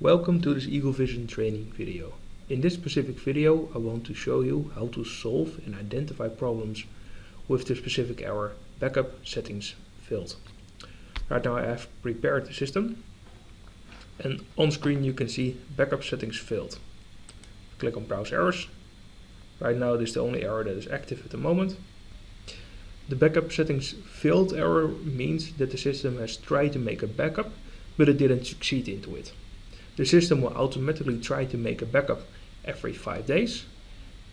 Welcome to this Eagle Vision training video. In this specific video I want to show you how to solve and identify problems with the specific error backup settings failed. Right now I have prepared the system and on screen you can see backup settings failed. Click on browse errors. Right now this is the only error that is active at the moment. The backup settings failed error means that the system has tried to make a backup but it didn't succeed into it. The system will automatically try to make a backup every 5 days,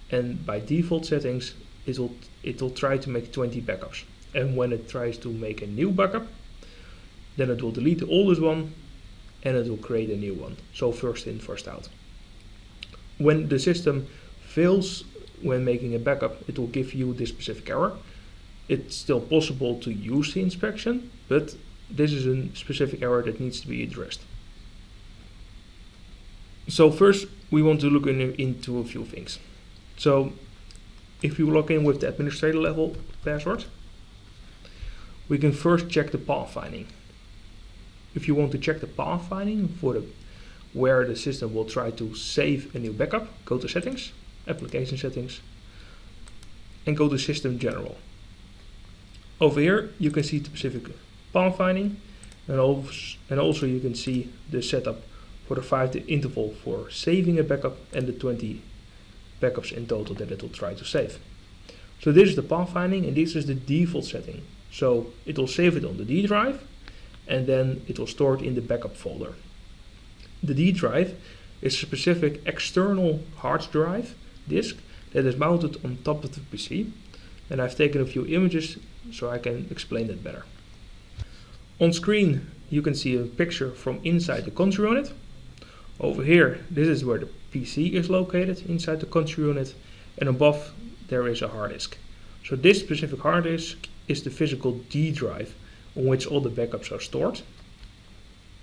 and by default settings it will try to make 20 backups. And when it tries to make a new backup, then it will delete the oldest one and it will create a new one. So first in, first out. When the system fails when making a backup, it will give you this specific error. It's still possible to use the inspection, but this is a specific error that needs to be addressed. So first we want to look into a few things. So if you log in with the administrator level password, we can first check the pathfinding. If you want to check the pathfinding for where the system will try to save a new backup, go to settings, application settings, and go to system general. Over here you can see the specific pathfinding, and also you can see the setup for the 5-day interval for saving a backup and the 20 backups in total that it will try to save. So this is the pathfinding and this is the default setting. So it will save it on the D drive and then it will store it in the backup folder. The D drive is a specific external hard drive disk that is mounted on top of the PC, and I've taken a few images so I can explain that better. On screen you can see a picture from inside the control unit. Over here, this is where the PC is located inside the control unit, and above there is a hard disk. So this specific hard disk is the physical D drive on which all the backups are stored.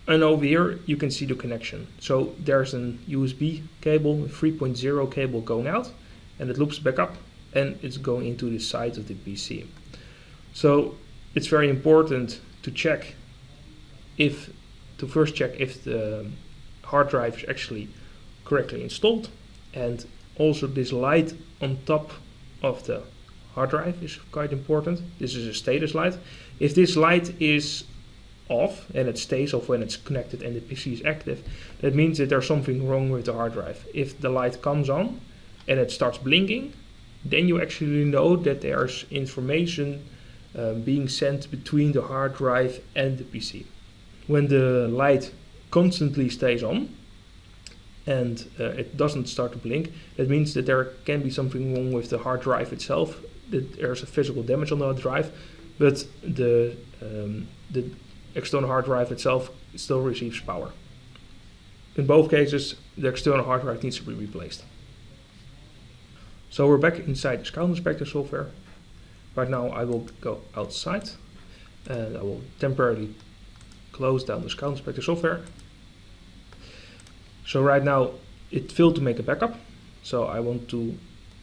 And over here you can see the connection. So there's an USB cable, a 3.0 cable going out, and it loops back up and it's going into the side of the PC. So it's very important to first check if the hard drive is actually correctly installed, and also this light on top of the hard drive is quite important. This is a status light. If this light is off and it stays off when it's connected and the PC is active, that means that there's something wrong with the hard drive. If the light comes on and it starts blinking, then you actually know that there's information being sent between the hard drive and the PC. When the light constantly stays on and it doesn't start to blink, that means that there can be something wrong with the hard drive itself, that there's a physical damage on the hard drive, but the external hard drive itself still receives power. In both cases, the external hard drive needs to be replaced. So we're back inside the Scout Inspector software. Right now I will go outside and I will temporarily close down the Scout Inspector software. So right now it failed to make a backup. So I want to,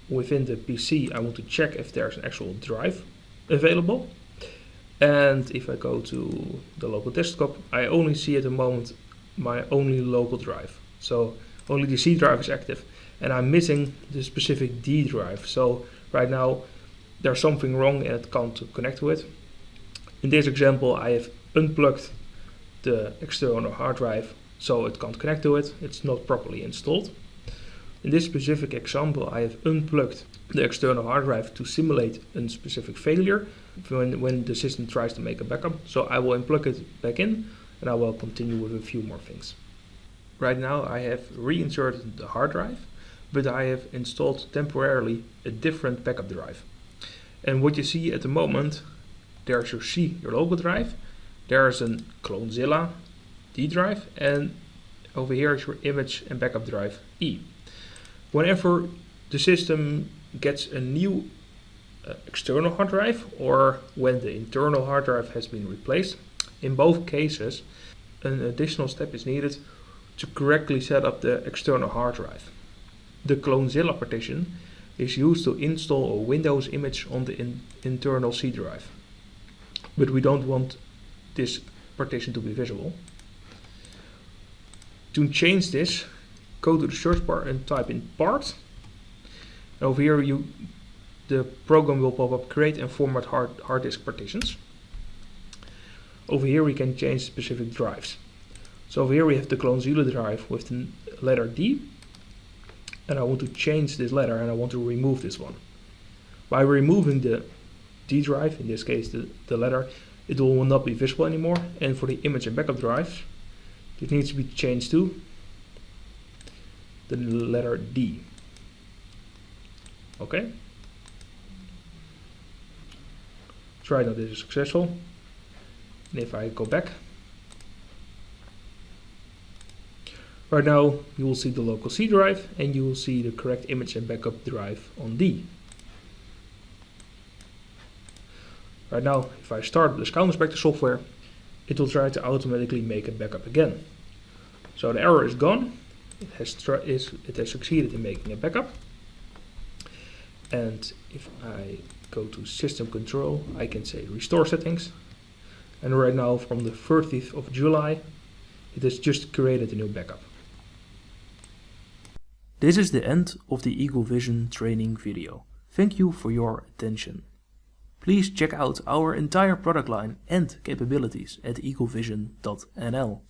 within the PC, I want to check if there's an actual drive available. And if I go to the local desktop, I only see at the moment my only local drive. So only the C drive is active and I'm missing the specific D drive. So right now there's something wrong and it can't connect to it. In this example I have unplugged the external hard drive so it can't connect to it. It's not properly installed. In this specific example I have unplugged the external hard drive to simulate a specific failure when the system tries to make a backup. So I will unplug it back in and I will continue with a few more things. Right now I have reinserted the hard drive, but I have installed temporarily a different backup drive. And what you see at the moment, there's your C, your local drive, there's a Clonezilla D drive, and over here is your image and backup drive E. Whenever the system gets a new external hard drive, or when the internal hard drive has been replaced, in both cases an additional step is needed to correctly set up the external hard drive. The Clonezilla partition is used to install a Windows image on the internal C drive, but we don't want this partition to be visible. To change this, go to the search bar and type in part. And over here the program will pop up create and format hard disk partitions. Over here we can change specific drives. So over here we have the Clonezilla drive with the letter D. And I want to change this letter and I want to remove this one. By removing the D drive, in this case the letter, it will not be visible anymore. And for the image and backup drives, it needs to be changed to the letter D. Okay. So right now this is successful. And if I go back, right now you will see the local C drive and you will see the correct image and backup drive on D. Right now, if I start the Scout Inspector software, it will try to automatically make a backup again. So the error is gone. It has succeeded in making a backup. And if I go to System Control, I can say Restore Settings. And right now, from the 30th of July, it has just created a new backup. This is the end of the Eagle Vision training video. Thank you for your attention. Please check out our entire product line and capabilities at eaglevision.nl.